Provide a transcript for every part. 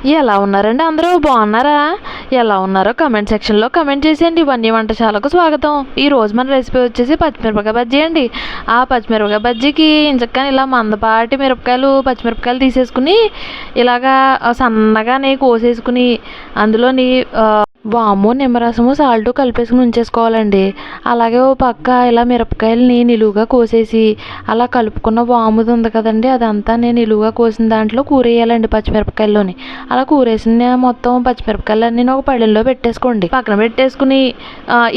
ఎలా ఉన్నారండి అందరూ? బాగున్నారా? ఎలా ఉన్నారో కమెంట్ సెక్షన్లో కమెంట్ చేసేయండి. ఇవన్నీ వంటశాలకు స్వాగతం. ఈరోజు మన రెసిపీ వచ్చేసి పచ్చిమిరపకాయ బజ్జీ అండి. ఆ పచ్చిమిరపకాయ బజ్జీకి ఇంచక్కని ఇలా మందపాటి పచ్చిమిరపకాయలు తీసేసుకుని ఇలాగా సన్నగానే కోసేసుకుని అందులోని వాము, నిమ్మరసము, సాల్ట్ కలిపేసుకుని ఉంచేసుకోవాలండి. అలాగే ఓ పక్క ఇలా మిరపకాయలని నిలువుగా కోసేసి అలా కలుపుకున్న వాముది ఉంది కదండి, అదంతా నేను నిలువుగా కోసిన దాంట్లో కూరేయాలండి పచ్చిమిరపకాయల్లోని. అలా కూరేసిన మొత్తం పచ్చిమిరపకాయలన్నీ ఒక పళ్ళెల్లో పెట్టేసుకోండి. పక్కన పెట్టేసుకుని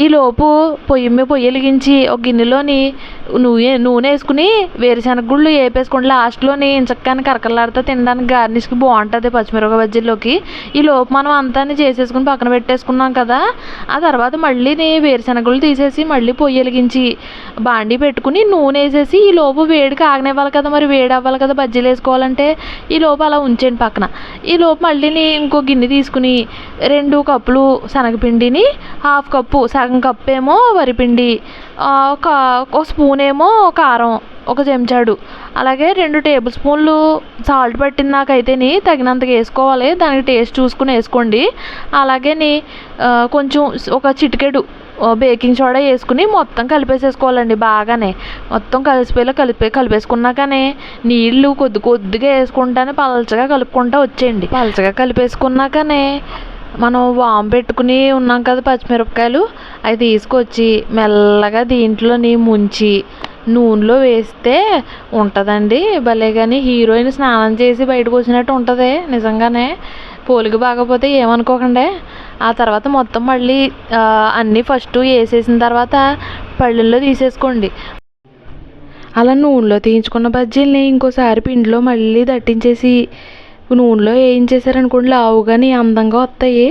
ఈలోపు పొయ్యి వెలిగించి ఒక గిన్నెలోని నూనె వేసుకుని వేరుశనగ గుళ్ళు వేపేసుకోండి. లాస్ట్లోని ఇంచక్కని కరకరలాడితే తినడానికి గార్నిష్కి బాగుంటుంది పచ్చిమిరపకాయ బజ్జీలోకి. ఈలోపు మనం అంతా చేసేసుకుని పక్కన పెట్టేసుకున్నాం కదా. ఆ తర్వాత మళ్ళీ వేరుశనగలు తీసేసి మళ్ళీ పొయ్యి వెలిగించి బాండీ పెట్టుకుని నూనె వేసేసి ఈ లోపు వేడికి ఆగనివ్వాలి కదా, మరి వేడి అవ్వాలి కదా బజ్జీలు వేసుకోవాలంటే. ఈ లోపు అలా ఉంచండి పక్కన. ఈ లోపు మళ్ళీ ఇంకో గిన్నె తీసుకుని 2 కప్పులు శనగపిండిని, 1/2 కప్పు, సగం కప్పు ఏమో వరిపిండి, ఒక స్పూన్ ఏమో కారం, 1 చెంచాడు, అలాగే 2 టేబుల్ స్పూన్లు సాల్ట్ పట్టింది నాకైతేని తగినంతగా వేసుకోవాలి. దానికి టేస్ట్ చూసుకుని వేసుకోండి. అలాగే కొంచెం ఒక చిటికెడు బేకింగ్ సోడా వేసుకుని మొత్తం కలిపేసేసుకోవాలండి. బాగానే మొత్తం కలిపేసుకున్నాకనే నీళ్లు కొద్దిగా వేసుకుంటానే పలచగా కలుపుకుంటూ వచ్చేయండి. పలచగా కలిపేసుకున్నాకనే మనం వాము పెట్టుకుని ఉన్నాం కదా పచ్చిమిరపకాయలు, అవి తీసుకొచ్చి మెల్లగా దీంట్లోని ముంచి నూనెలో వేస్తే ఉంటుందండి భలే. కానీ హీరోయిన్ స్నానం చేసి బయటకు వచ్చినట్టు ఉంటుంది నిజంగానే. పోలిక బాగపోతే ఏమనుకోకండి. ఆ తర్వాత మొత్తం మళ్ళీ అన్నీ ఫస్ట్ వేసేసిన తర్వాత పళ్ళెల్లో తీసేసుకోండి. అలా నూనెలో తీయించుకున్న బజ్జీల్ని ఇంకోసారి పిండిలో మళ్ళీ దట్టించేసి నూనెలో వేయించేసారనుకోండి లావుగాని అందంగా వస్తాయి.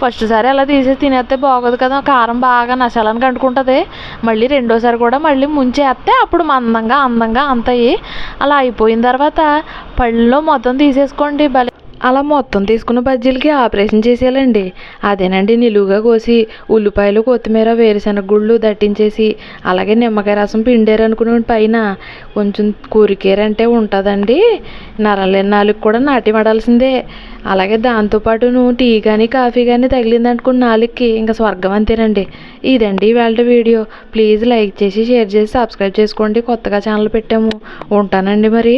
ఫస్ట్ సారి అలా తీసేసి తినేస్తే బాగోదు కదా, కారం బాగా నశాలానికి అంటుకుంటుంది. మళ్ళీ రెండోసారి కూడా మళ్ళీ ముంచేస్తే అప్పుడు అందంగా అంతాయి. అలా అయిపోయిన తర్వాత పళ్ళలో మొత్తం తీసేసుకోండి. భలే అలా మొత్తం తీసుకున్న బజ్జీలకి ఆపరేషన్ చేసేయాలండి. అదేనండి నిలువుగా కోసి ఉల్లిపాయలు, కొత్తిమీర, వేరుశనగ గుళ్ళు దట్టించేసి అలాగే నిమ్మకాయ రసం పిండారనుకునే పైన కొంచెం కూరికేరంటే ఉంటుందండి. నాలుగు కూడా నాటి పడాల్సిందే. అలాగే దాంతోపాటు టీ కానీ కాఫీ కానీ తగిలిందనుకున్న నాలుగుకి ఇంకా స్వర్గం అంతేనండి. ఇదండి ఇవాళ వీడియో. ప్లీజ్ లైక్ చేసి షేర్ చేసి సబ్స్క్రైబ్ చేసుకోండి. కొత్తగా ఛానల్ పెట్టాము. ఉంటానండి మరి.